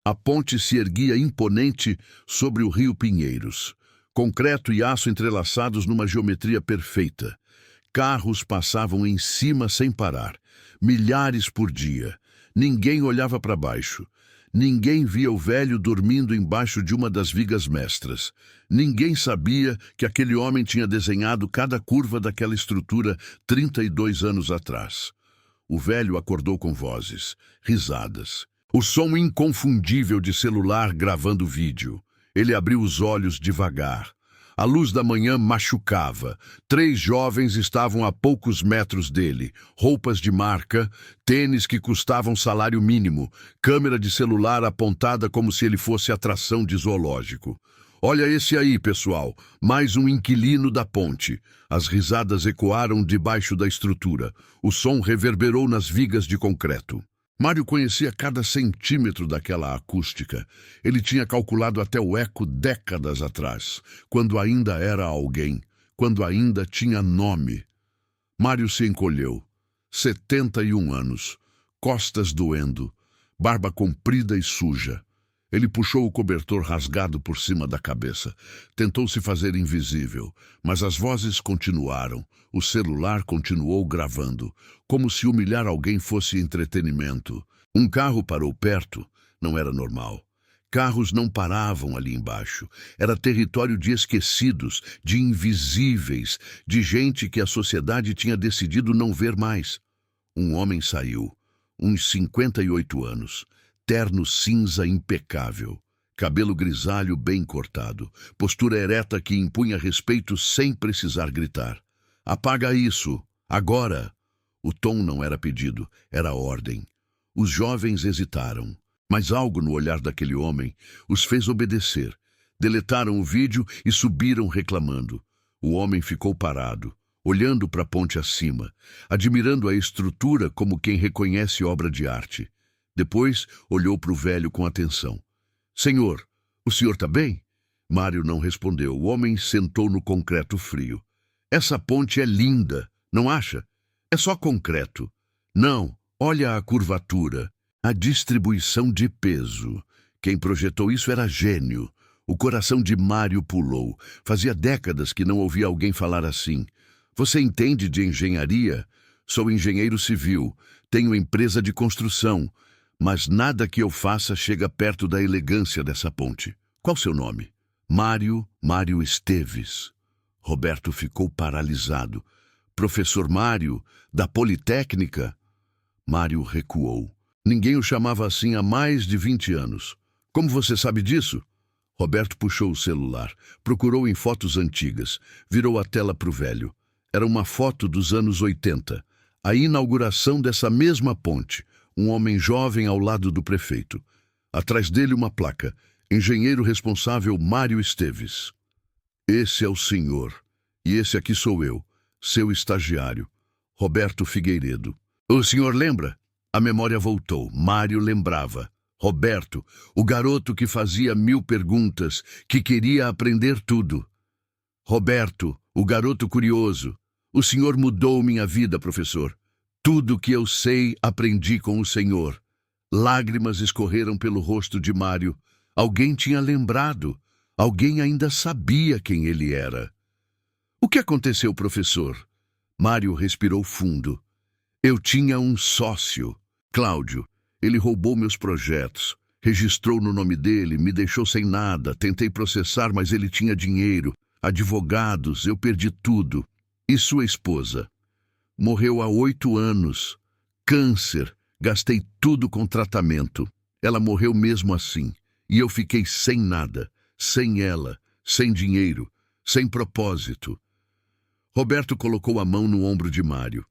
A ponte se erguia imponente sobre o rio Pinheiros. Concreto e aço entrelaçados numa geometria perfeita. Carros passavam em cima sem parar. Milhares por dia. Ninguém olhava para baixo. Ninguém via o velho dormindo embaixo de uma das vigas mestras. Ninguém sabia que aquele homem tinha desenhado cada curva daquela estrutura 32 anos atrás. O velho acordou com vozes, risadas. O som inconfundível de celular gravando vídeo. Ele abriu os olhos devagar. A luz da manhã machucava. 3 jovens estavam a poucos metros dele. Roupas de marca, tênis que custavam salário mínimo, câmera de celular apontada como se ele fosse atração de zoológico. Olha esse aí, pessoal, mais um inquilino da ponte. As risadas ecoaram debaixo da estrutura. O som reverberou nas vigas de concreto. Mário conhecia cada centímetro daquela acústica. Ele tinha calculado até o eco décadas atrás, quando ainda era alguém, quando ainda tinha nome. Mário se encolheu. 71 anos, costas doendo, barba comprida e suja. Ele puxou o cobertor rasgado por cima da cabeça. Tentou se fazer invisível, mas as vozes continuaram. O celular continuou gravando, como se humilhar alguém fosse entretenimento. Um carro parou perto. Não era normal. Carros não paravam ali embaixo. Era território de esquecidos, de invisíveis, de gente que a sociedade tinha decidido não ver mais. Um homem saiu, uns 58 anos. Terno cinza impecável, cabelo grisalho bem cortado, postura ereta que impunha respeito sem precisar gritar. Apaga isso, agora! O tom não era pedido, era ordem. Os jovens hesitaram, mas algo no olhar daquele homem os fez obedecer. Deletaram o vídeo e subiram reclamando. O homem ficou parado, olhando para a ponte acima, admirando a estrutura como quem reconhece obra de arte. Depois, olhou para o velho com atenção. Senhor, o senhor está bem? Mário não respondeu. O homem sentou no concreto frio. Essa ponte é linda, não acha? É só concreto. Não, olha a curvatura, a distribuição de peso. Quem projetou isso era gênio. O coração de Mário pulou. Fazia décadas que não ouvia alguém falar assim. Você entende de engenharia? Sou engenheiro civil. Tenho empresa de construção. Mas nada que eu faça chega perto da elegância dessa ponte. Qual seu nome? Mário Esteves. Roberto ficou paralisado. Professor Mário, da Politécnica? Mário recuou. Ninguém o chamava assim há mais de 20 anos. Como você sabe disso? Roberto puxou o celular, procurou em fotos antigas, virou a tela para o velho. Era uma foto dos anos 80. A inauguração dessa mesma ponte. Um homem jovem ao lado do prefeito. Atrás dele uma placa. Engenheiro responsável Mário Esteves. Esse é o senhor. E esse aqui sou eu, seu estagiário, Roberto Figueiredo. O senhor lembra? A memória voltou. Mário lembrava. Roberto, o garoto que fazia 1000 perguntas, que queria aprender tudo. Roberto, o garoto curioso. O senhor mudou minha vida, professor. Tudo que eu sei, aprendi com o senhor. Lágrimas escorreram pelo rosto de Mário. Alguém tinha lembrado. Alguém ainda sabia quem ele era. O que aconteceu, professor? Mário respirou fundo. Eu tinha um sócio, Cláudio. Ele roubou meus projetos. Registrou no nome dele, me deixou sem nada. Tentei processar, mas ele tinha dinheiro. Advogados, eu perdi tudo. E sua esposa? Morreu há 8 anos. Câncer. Gastei tudo com tratamento. Ela morreu mesmo assim. E eu fiquei sem nada. Sem ela. Sem dinheiro. Sem propósito. Roberto colocou a mão no ombro de Mário.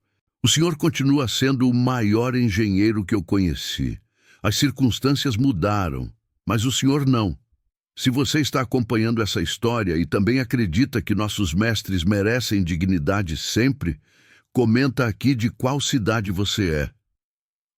O senhor continua sendo o maior engenheiro que eu conheci. As circunstâncias mudaram, mas o senhor não. Se você está acompanhando essa história e também acredita que nossos mestres merecem dignidade sempre, comenta aqui de qual cidade você é.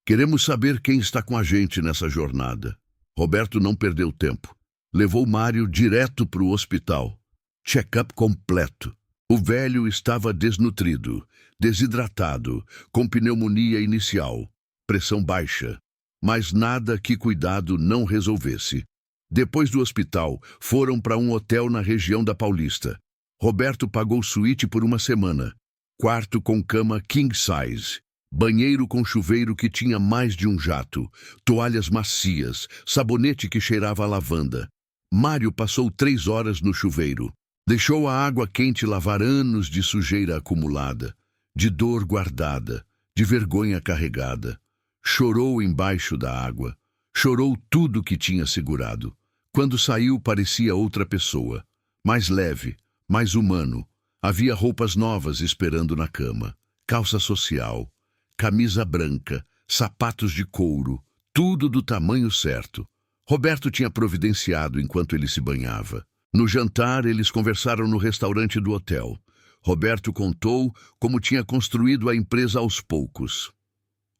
Queremos saber quem está com a gente nessa jornada. Roberto não perdeu tempo. Levou Mário direto para o hospital. Check-up completo. O velho estava desnutrido, desidratado, com pneumonia inicial, pressão baixa. mas nada que cuidado não resolvesse. Depois do hospital, foram para um hotel na região da Paulista. Roberto pagou suíte por uma semana. Quarto com cama king size. Banheiro com chuveiro que tinha mais de um jato. Toalhas macias. Sabonete que cheirava a lavanda. Mário passou 3 horas no chuveiro. Deixou a água quente lavar anos de sujeira acumulada, de dor guardada, de vergonha carregada. Chorou embaixo da água. Chorou tudo que tinha segurado. Quando saiu, parecia outra pessoa. Mais leve, mais humano. Havia roupas novas esperando na cama. Calça social, camisa branca, sapatos de couro, tudo do tamanho certo. Roberto tinha providenciado enquanto ele se banhava. No jantar, eles conversaram no restaurante do hotel. Roberto contou como tinha construído a empresa aos poucos.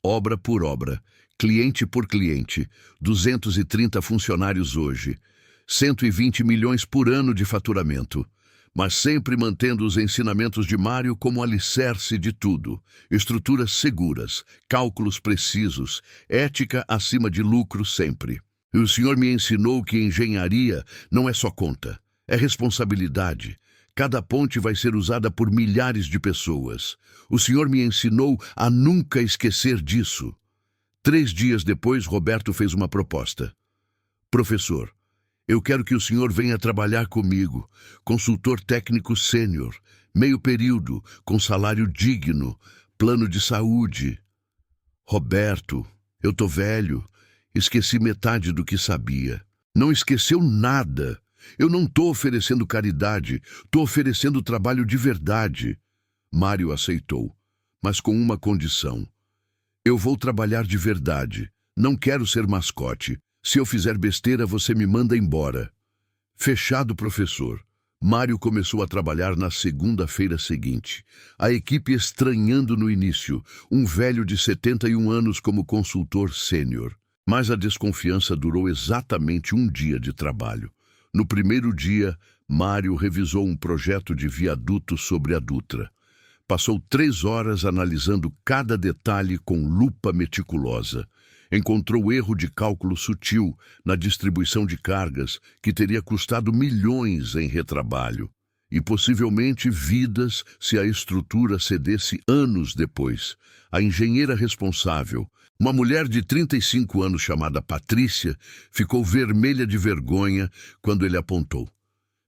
Obra por obra, cliente por cliente, 230 funcionários hoje, 120 milhões por ano de faturamento, mas sempre mantendo os ensinamentos de Mário como alicerce de tudo. Estruturas seguras, cálculos precisos, ética acima de lucro sempre. E o senhor me ensinou que engenharia não é só conta, é responsabilidade. Cada ponte vai ser usada por milhares de pessoas. O senhor me ensinou a nunca esquecer disso. 3 dias depois, Roberto fez uma proposta. Professor, eu quero que o senhor venha trabalhar comigo, consultor técnico sênior, meio período, com salário digno, plano de saúde. Roberto, eu tô velho, esqueci metade do que sabia. Não esqueceu nada. Eu não tô oferecendo caridade, tô oferecendo trabalho de verdade. Mário aceitou, mas com uma condição. Eu vou trabalhar de verdade. Não quero ser mascote. Se eu fizer besteira, você me manda embora. Fechado, professor. Mário começou a trabalhar na segunda-feira seguinte. A equipe estranhando no início, um velho de 71 anos como consultor sênior. Mas a desconfiança durou exatamente um dia de trabalho. No primeiro dia, Mário revisou um projeto de viaduto sobre a Dutra. Passou 3 horas analisando cada detalhe com lupa meticulosa. Encontrou erro de cálculo sutil na distribuição de cargas que teria custado milhões em retrabalho e possivelmente vidas se a estrutura cedesse anos depois. A engenheira responsável, uma mulher de 35 anos chamada Patrícia, ficou vermelha de vergonha quando ele apontou.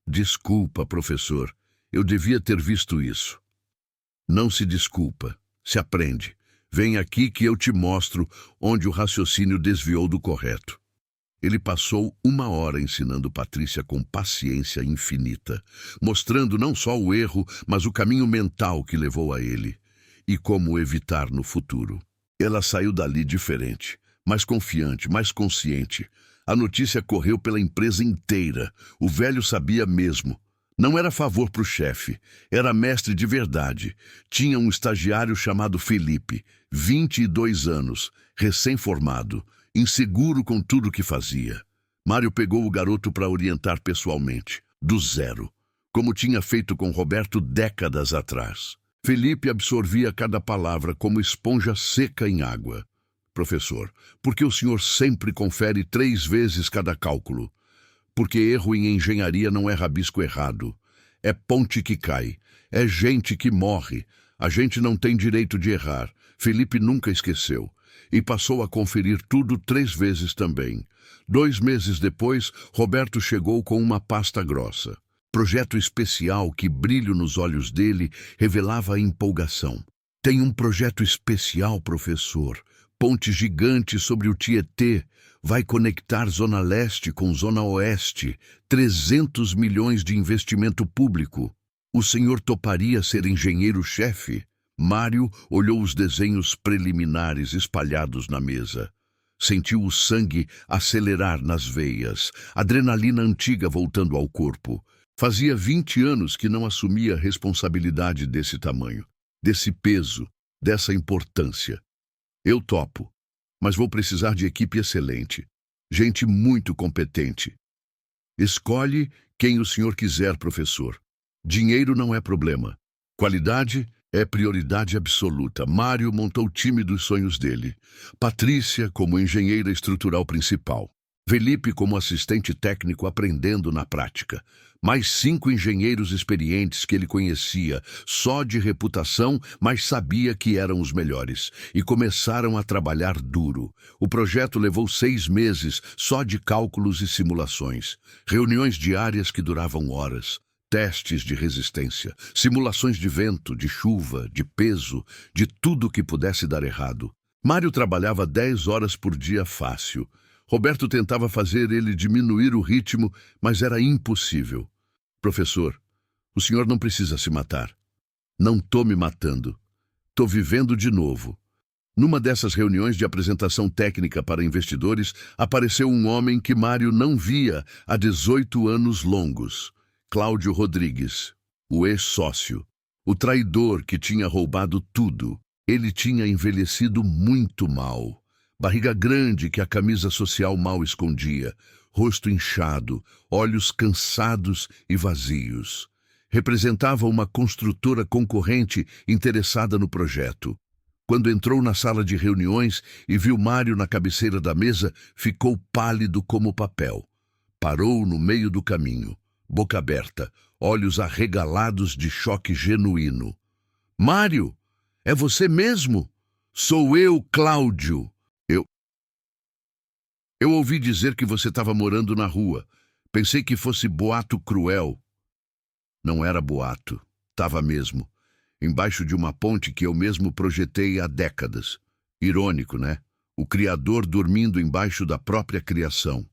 Desculpa, professor, eu devia ter visto isso. Não se desculpa, se aprende. Vem aqui que eu te mostro onde o raciocínio desviou do correto. Ele passou 1 hora ensinando Patrícia com paciência infinita, mostrando não só o erro, mas o caminho mental que levou a ele, e como evitar no futuro. Ela saiu dali diferente, mais confiante, mais consciente. A notícia correu pela empresa inteira. O velho sabia mesmo. Não era favor para o chefe, era mestre de verdade. Tinha um estagiário chamado Felipe, 22 anos, recém-formado, inseguro com tudo que fazia. Mário pegou o garoto para orientar pessoalmente, do zero, como tinha feito com Roberto décadas atrás. Felipe absorvia cada palavra como esponja seca em água. Professor, por que o senhor sempre confere 3 vezes cada cálculo? Porque erro em engenharia não é rabisco errado. É ponte que cai. É gente que morre. A gente não tem direito de errar. Felipe nunca esqueceu. E passou a conferir tudo 3 vezes também. 2 meses depois, Roberto chegou com uma pasta grossa. Projeto especial que brilho nos olhos dele revelava a empolgação. Tem um projeto especial, professor. Ponte gigante sobre o Tietê. Vai conectar Zona Leste com Zona Oeste, 300 milhões de investimento público. O senhor toparia ser engenheiro-chefe? Mário olhou os desenhos preliminares espalhados na mesa. Sentiu o sangue acelerar nas veias, adrenalina antiga voltando ao corpo. Fazia 20 anos que não assumia responsabilidade desse tamanho, desse peso, dessa importância. Eu topo. Mas vou precisar de equipe excelente, gente muito competente. Escolhe quem o senhor quiser, professor. Dinheiro não é problema. Qualidade É prioridade absoluta. Mário montou o time dos sonhos dele. Patrícia como engenheira estrutural principal. Felipe como assistente técnico aprendendo na prática. Mais 5 engenheiros experientes que ele conhecia, só de reputação, mas sabia que eram os melhores. E começaram a trabalhar duro. O projeto levou 6 meses, só de cálculos e simulações. Reuniões diárias que duravam horas. Testes de resistência, simulações de vento, de chuva, de peso, de tudo que pudesse dar errado. Mário trabalhava 10 horas por dia fácil. Roberto tentava fazer ele diminuir o ritmo, mas era impossível. Professor, o senhor não precisa se matar. Não tô me matando. Tô vivendo de novo. Numa dessas reuniões de apresentação técnica para investidores, apareceu um homem que Mário não via há 18 anos longos. Cláudio Rodrigues, o ex-sócio, o traidor que tinha roubado tudo. Ele tinha envelhecido muito mal. Barriga grande que a camisa social mal escondia, rosto inchado, olhos cansados e vazios. Representava uma construtora concorrente interessada no projeto. Quando entrou na sala de reuniões e viu Mário na cabeceira da mesa, ficou pálido como papel. Parou no meio do caminho. Boca aberta, olhos arregalados de choque genuíno. Mário, é você mesmo? Sou eu, Cláudio. Eu ouvi dizer que você estava morando na rua. Pensei que fosse boato cruel. Não era boato, estava mesmo. Embaixo de uma ponte que eu mesmo projetei há décadas. Irônico, né? O criador dormindo embaixo da própria criação.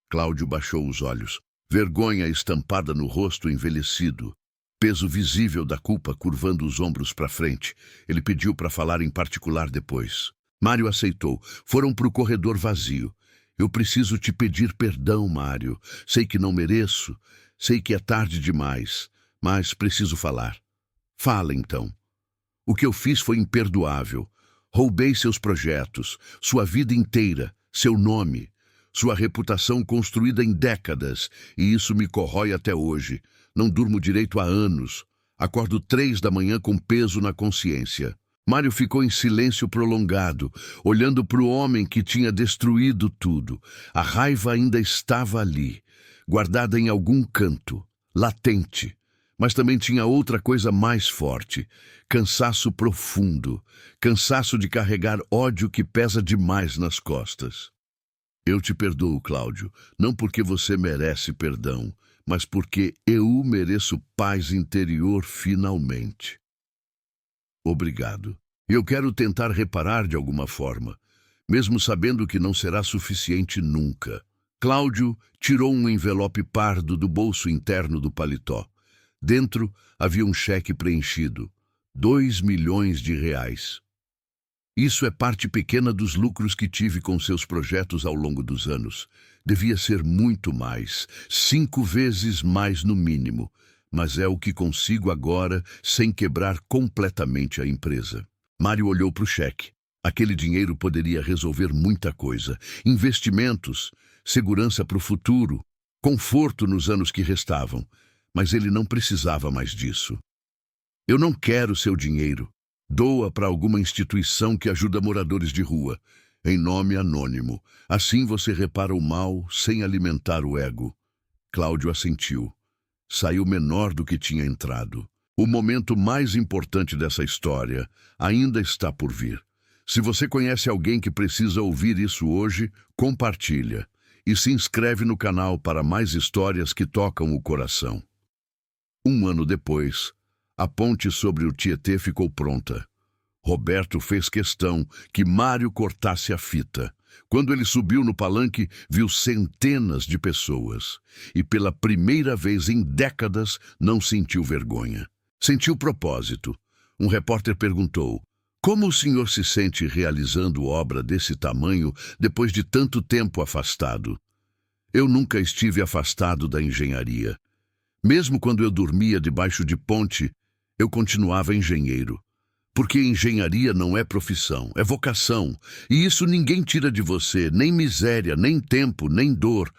Cláudio baixou os olhos. Vergonha estampada no rosto envelhecido. Peso visível da culpa curvando os ombros para frente. Ele pediu para falar em particular depois. Mário aceitou. Foram para o corredor vazio. Eu preciso te pedir perdão, Mário. Sei que não mereço. Sei que é tarde demais. Mas preciso falar. Fala, então. O que eu fiz foi imperdoável. Roubei seus projetos, sua vida inteira, seu nome. Sua reputação construída em décadas, e isso me corrói até hoje. Não durmo direito há anos. Acordo 3 da manhã com peso na consciência. Mário ficou em silêncio prolongado, olhando para o homem que tinha destruído tudo. A raiva ainda estava ali, guardada em algum canto, latente. Mas também tinha outra coisa mais forte, cansaço profundo, cansaço de carregar ódio que pesa demais nas costas. Eu te perdoo, Cláudio, não porque você merece perdão, mas porque eu mereço paz interior finalmente. Obrigado. Eu quero tentar reparar de alguma forma, mesmo sabendo que não será suficiente nunca. Cláudio tirou um envelope pardo do bolso interno do paletó. Dentro havia um cheque preenchido. 2 milhões de reais. Isso é parte pequena dos lucros que tive com seus projetos ao longo dos anos. Devia ser muito mais, 5 vezes mais no mínimo, mas é o que consigo agora sem quebrar completamente a empresa. Mário olhou para o cheque. Aquele dinheiro poderia resolver muita coisa. Investimentos, segurança para o futuro, conforto nos anos que restavam. Mas ele não precisava mais disso. Eu não quero seu dinheiro. Doa para alguma instituição que ajuda moradores de rua, em nome anônimo. Assim você repara o mal sem alimentar o ego. Cláudio assentiu. Saiu menor do que tinha entrado. O momento mais importante dessa história ainda está por vir. Se você conhece alguém que precisa ouvir isso hoje, compartilha. E se inscreve no canal para mais histórias que tocam o coração. 1 ano depois, a ponte sobre o Tietê ficou pronta. Roberto fez questão que Mário cortasse a fita. Quando ele subiu no palanque, viu centenas de pessoas. E pela primeira vez em décadas, não sentiu vergonha. Sentiu propósito. Um repórter perguntou: como o senhor se sente realizando obra desse tamanho depois de tanto tempo afastado? Eu nunca estive afastado da engenharia. Mesmo quando eu dormia debaixo de ponte, eu continuava engenheiro. Porque engenharia não é profissão, é vocação. E isso ninguém tira de você, nem miséria, nem tempo, nem dor.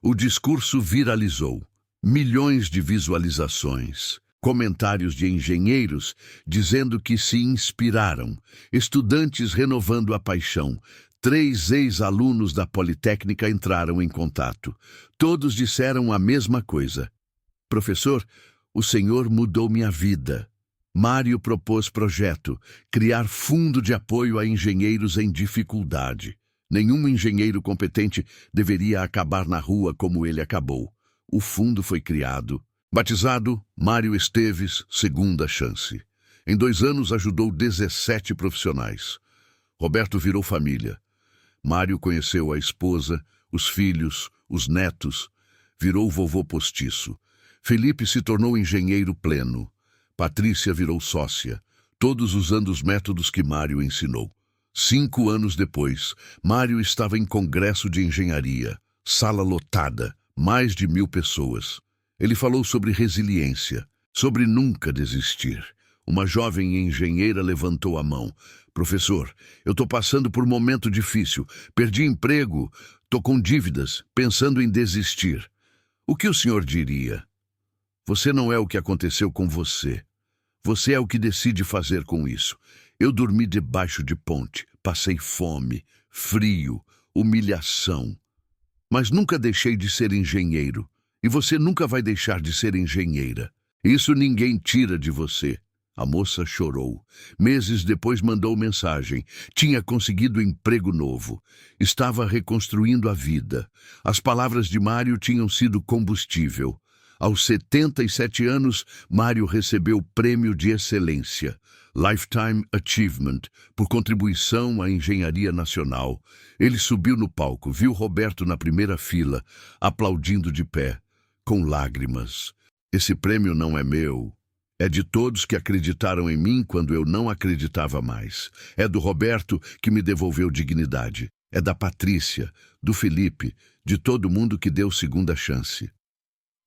O discurso viralizou. Milhões de visualizações. Comentários de engenheiros dizendo que se inspiraram, estudantes renovando a paixão. 3 ex-alunos da Politécnica entraram em contato. Todos disseram a mesma coisa. Professor, o senhor mudou minha vida. Mário propôs projeto, criar fundo de apoio a engenheiros em dificuldade. Nenhum engenheiro competente deveria acabar na rua como ele acabou. O fundo foi criado. Batizado Mário Esteves, Segunda Chance. Em 2 anos ajudou 17 profissionais. Roberto virou família. Mário conheceu a esposa, os filhos, os netos. Virou vovô postiço. Felipe se tornou engenheiro pleno. Patrícia virou sócia, todos usando os métodos que Mário ensinou. 5 anos depois, Mário estava em congresso de engenharia, sala lotada, mais de 1000 pessoas. Ele falou sobre resiliência, sobre nunca desistir. Uma jovem engenheira levantou a mão. Professor, eu estou passando por um momento difícil. Perdi emprego, estou com dívidas, pensando em desistir. O que o senhor diria? Você não é o que aconteceu com você. Você é o que decide fazer com isso. Eu dormi debaixo de ponte, passei fome, frio, humilhação. Mas nunca deixei de ser engenheiro. E você nunca vai deixar de ser engenheira. Isso ninguém tira de você. A moça chorou. Meses depois mandou mensagem. Tinha conseguido emprego novo. Estava reconstruindo a vida. As palavras de Mário tinham sido combustível. Aos 77 anos, Mário recebeu o Prêmio de Excelência, Lifetime Achievement, por contribuição à engenharia nacional. Ele subiu no palco, viu Roberto na primeira fila, aplaudindo de pé, com lágrimas. Esse prêmio não é meu. É de todos que acreditaram em mim quando eu não acreditava mais. É do Roberto que me devolveu dignidade. É da Patrícia, do Felipe, de todo mundo que deu segunda chance.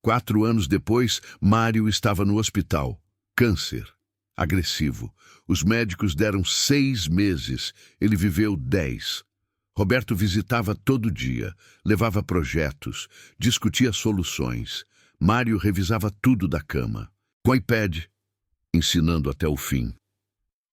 4 anos depois, Mário estava no hospital. Câncer. Agressivo. Os médicos deram 6 meses. Ele viveu 10. Roberto visitava todo dia, levava projetos, discutia soluções. Mário revisava tudo da cama, com iPad, ensinando até o fim.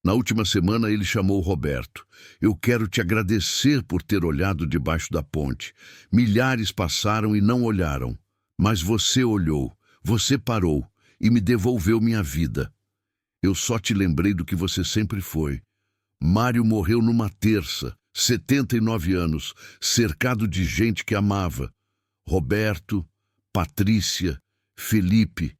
Na última semana ele chamou Roberto. Eu quero te agradecer por ter olhado debaixo da ponte. Milhares passaram e não olharam. Mas você olhou, você parou e me devolveu minha vida. Eu só te lembrei do que você sempre foi. Mário morreu numa terça, 79 anos, cercado de gente que amava. Roberto, Patrícia, Felipe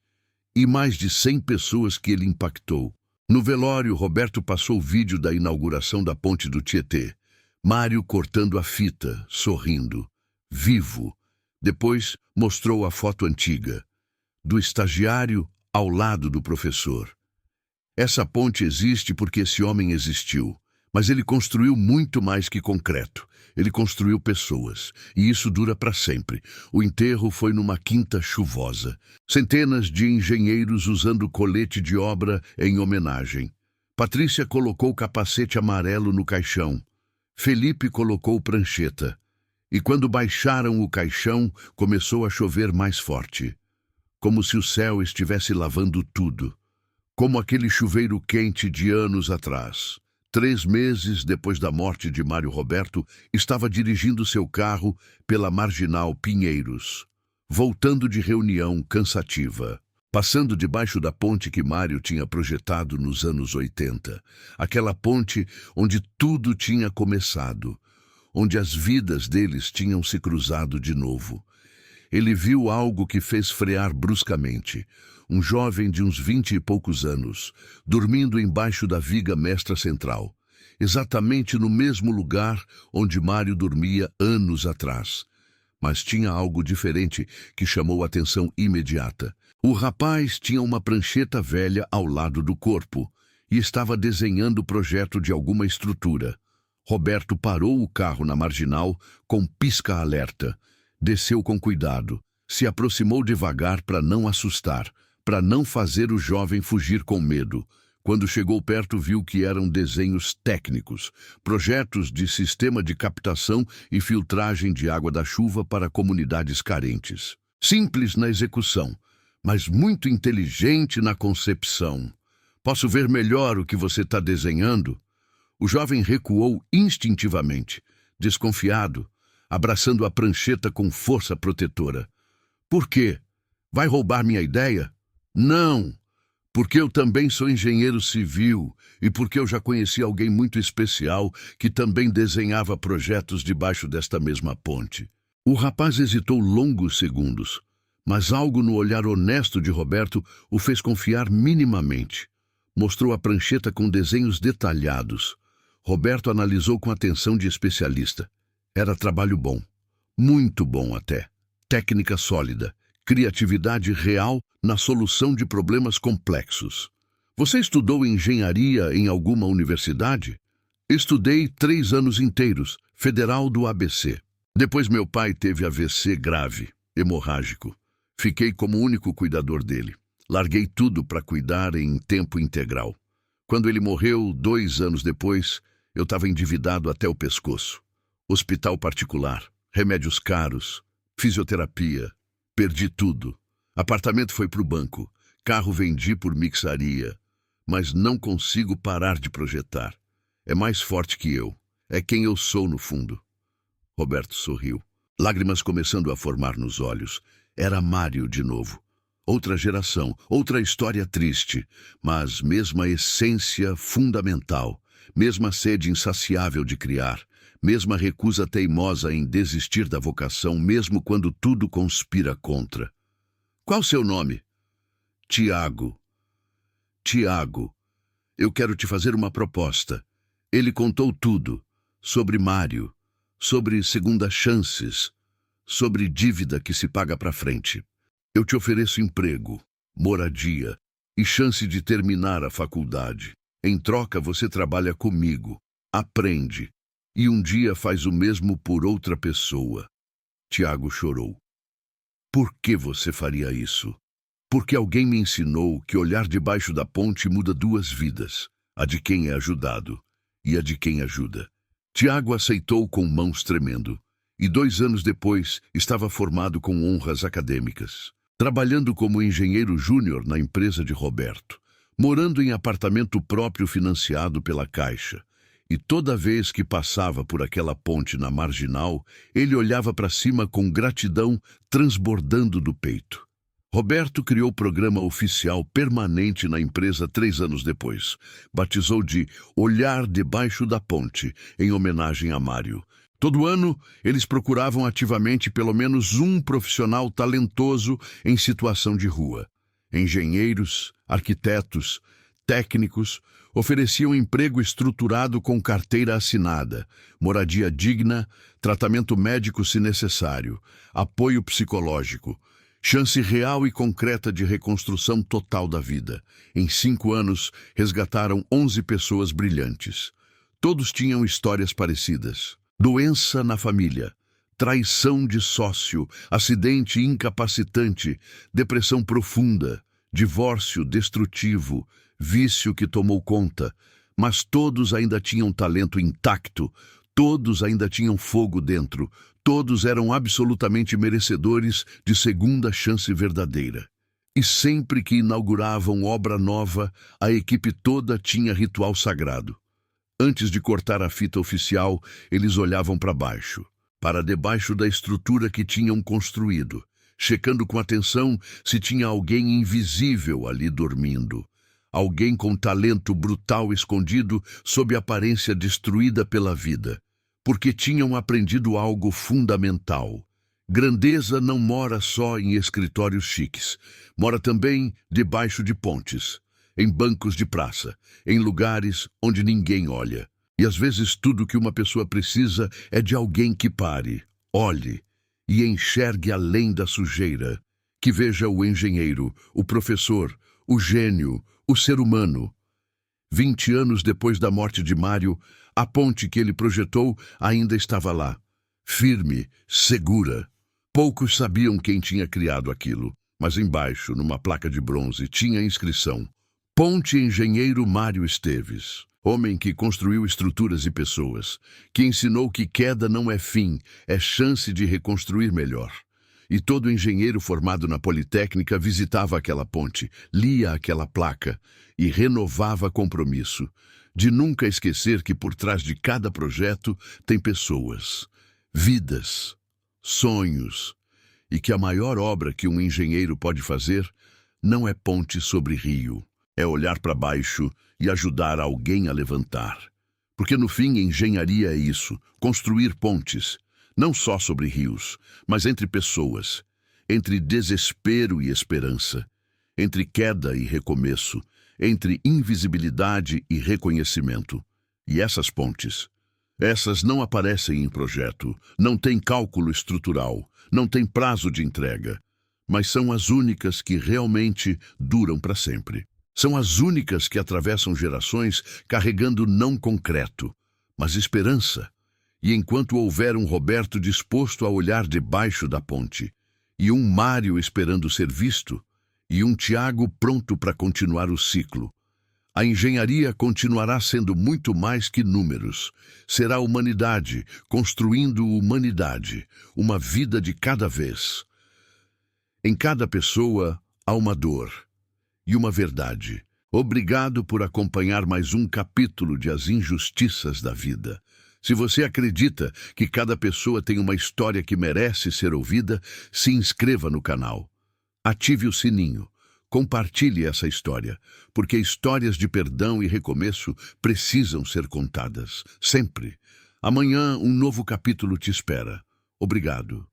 e mais de 100 pessoas que ele impactou. No velório, Roberto passou o vídeo da inauguração da ponte do Tietê. Mário cortando a fita, sorrindo, vivo. Depois mostrou a foto antiga, do estagiário ao lado do professor. Essa ponte existe porque esse homem existiu, mas ele construiu muito mais que concreto. Ele construiu pessoas, e isso dura para sempre. O enterro foi numa quinta chuvosa. Centenas de engenheiros usando colete de obra em homenagem. Patrícia colocou o capacete amarelo no caixão. Felipe colocou prancheta. E quando baixaram o caixão, começou a chover mais forte. Como se o céu estivesse lavando tudo. Como aquele chuveiro quente de anos atrás. 3 meses depois da morte de Mário Roberto, estava dirigindo seu carro pela Marginal Pinheiros, voltando de reunião cansativa, passando debaixo da ponte que Mário tinha projetado nos anos 80. Aquela ponte onde tudo tinha começado, onde as vidas deles tinham se cruzado de novo. Ele viu algo que fez frear bruscamente. Um jovem de uns 20 e poucos anos, dormindo embaixo da viga mestra central, exatamente no mesmo lugar onde Mário dormia anos atrás. Mas tinha algo diferente que chamou a atenção imediata. O rapaz tinha uma prancheta velha ao lado do corpo e estava desenhando o projeto de alguma estrutura. Roberto parou o carro na marginal com pisca-alerta. Desceu com cuidado, se aproximou devagar para não assustar, para não fazer o jovem fugir com medo. Quando chegou perto, viu que eram desenhos técnicos, projetos de sistema de captação e filtragem de água da chuva para comunidades carentes. Simples na execução, mas muito inteligente na concepção. Posso ver melhor o que você está desenhando? O jovem recuou instintivamente, desconfiado, abraçando a prancheta com força protetora. Por quê? Vai roubar minha ideia? Não, porque eu também sou engenheiro civil e porque eu já conheci alguém muito especial que também desenhava projetos debaixo desta mesma ponte. O rapaz hesitou longos segundos, mas algo no olhar honesto de Roberto o fez confiar minimamente. Mostrou a prancheta com desenhos detalhados. Roberto analisou com atenção de especialista. Era trabalho bom, muito bom até. Técnica sólida, criatividade real na solução de problemas complexos. Você estudou engenharia em alguma universidade? Estudei 3 anos inteiros, Federal do ABC. Depois meu pai teve AVC grave, hemorrágico. Fiquei como único cuidador dele. Larguei tudo para cuidar em tempo integral. Quando ele morreu, 2 anos depois, eu estava endividado até o pescoço. Hospital particular, remédios caros, fisioterapia. Perdi tudo. Apartamento foi para o banco. Carro vendi por mixaria. Mas não consigo parar de projetar. É mais forte que eu. É quem eu sou no fundo. Roberto sorriu. Lágrimas começando a formar nos olhos. Era Mário de novo. Outra geração, outra história triste, mas mesma essência fundamental, mesma sede insaciável de criar, mesma recusa teimosa em desistir da vocação, mesmo quando tudo conspira contra. Qual seu nome? Tiago. Tiago, eu quero te fazer uma proposta. Ele contou tudo, sobre Mário, sobre segundas chances, sobre dívida que se paga para frente. Eu te ofereço emprego, moradia e chance de terminar a faculdade. Em troca, você trabalha comigo, aprende e um dia faz o mesmo por outra pessoa. Tiago chorou. Por que você faria isso? Porque alguém me ensinou que olhar debaixo da ponte muda 2 vidas, a de quem é ajudado e a de quem ajuda. Tiago aceitou com mãos tremendo e 2 anos depois estava formado com honras acadêmicas. Trabalhando como engenheiro júnior na empresa de Roberto, morando em apartamento próprio financiado pela Caixa. E toda vez que passava por aquela ponte na Marginal, ele olhava para cima com gratidão transbordando do peito. Roberto criou programa oficial permanente na empresa 3 anos depois. Batizou de Olhar Debaixo da Ponte, em homenagem a Mário. Todo ano, eles procuravam ativamente pelo menos um profissional talentoso em situação de rua. Engenheiros, arquitetos, técnicos, ofereciam emprego estruturado com carteira assinada, moradia digna, tratamento médico se necessário, apoio psicológico, chance real e concreta de reconstrução total da vida. Em 5 anos, resgataram 11 pessoas brilhantes. Todos tinham histórias parecidas. Doença na família, traição de sócio, acidente incapacitante, depressão profunda, divórcio destrutivo, vício que tomou conta, mas todos ainda tinham talento intacto, todos ainda tinham fogo dentro, todos eram absolutamente merecedores de segunda chance verdadeira. E sempre que inauguravam obra nova, a equipe toda tinha ritual sagrado. Antes de cortar a fita oficial, eles olhavam para baixo, para debaixo da estrutura que tinham construído, checando com atenção se tinha alguém invisível ali dormindo. Alguém com talento brutal escondido sob aparência destruída pela vida, porque tinham aprendido algo fundamental. Grandeza não mora só em escritórios chiques, mora também debaixo de pontes, em bancos de praça, em lugares onde ninguém olha. E às vezes tudo que uma pessoa precisa é de alguém que pare, olhe e enxergue além da sujeira, que veja o engenheiro, o professor, o gênio, o ser humano. 20 anos depois da morte de Mário, a ponte que ele projetou ainda estava lá, firme, segura. Poucos sabiam quem tinha criado aquilo, mas embaixo, numa placa de bronze, tinha a inscrição: Ponte Engenheiro Mário Esteves, homem que construiu estruturas e pessoas, que ensinou que queda não é fim, é chance de reconstruir melhor. E todo engenheiro formado na Politécnica visitava aquela ponte, lia aquela placa e renovava compromisso de nunca esquecer que por trás de cada projeto tem pessoas, vidas, sonhos, e que a maior obra que um engenheiro pode fazer não é ponte sobre rio, é olhar para baixo e ajudar alguém a levantar. Porque no fim, engenharia é isso, construir pontes, não só sobre rios, mas entre pessoas, entre desespero e esperança, entre queda e recomeço, entre invisibilidade e reconhecimento. E essas pontes, essas não aparecem em projeto, não têm cálculo estrutural, não têm prazo de entrega, mas são as únicas que realmente duram para sempre. São as únicas que atravessam gerações carregando não concreto, mas esperança. E enquanto houver um Roberto disposto a olhar debaixo da ponte, e um Mário esperando ser visto, e um Tiago pronto para continuar o ciclo, a engenharia continuará sendo muito mais que números. Será a humanidade, construindo humanidade, uma vida de cada vez. Em cada pessoa há uma dor e uma verdade. Obrigado por acompanhar mais um capítulo de As Injustiças da Vida. Se você acredita que cada pessoa tem uma história que merece ser ouvida, se inscreva no canal. Ative o sininho. Compartilhe essa história, porque histórias de perdão e recomeço precisam ser contadas, sempre. Amanhã um novo capítulo te espera. Obrigado.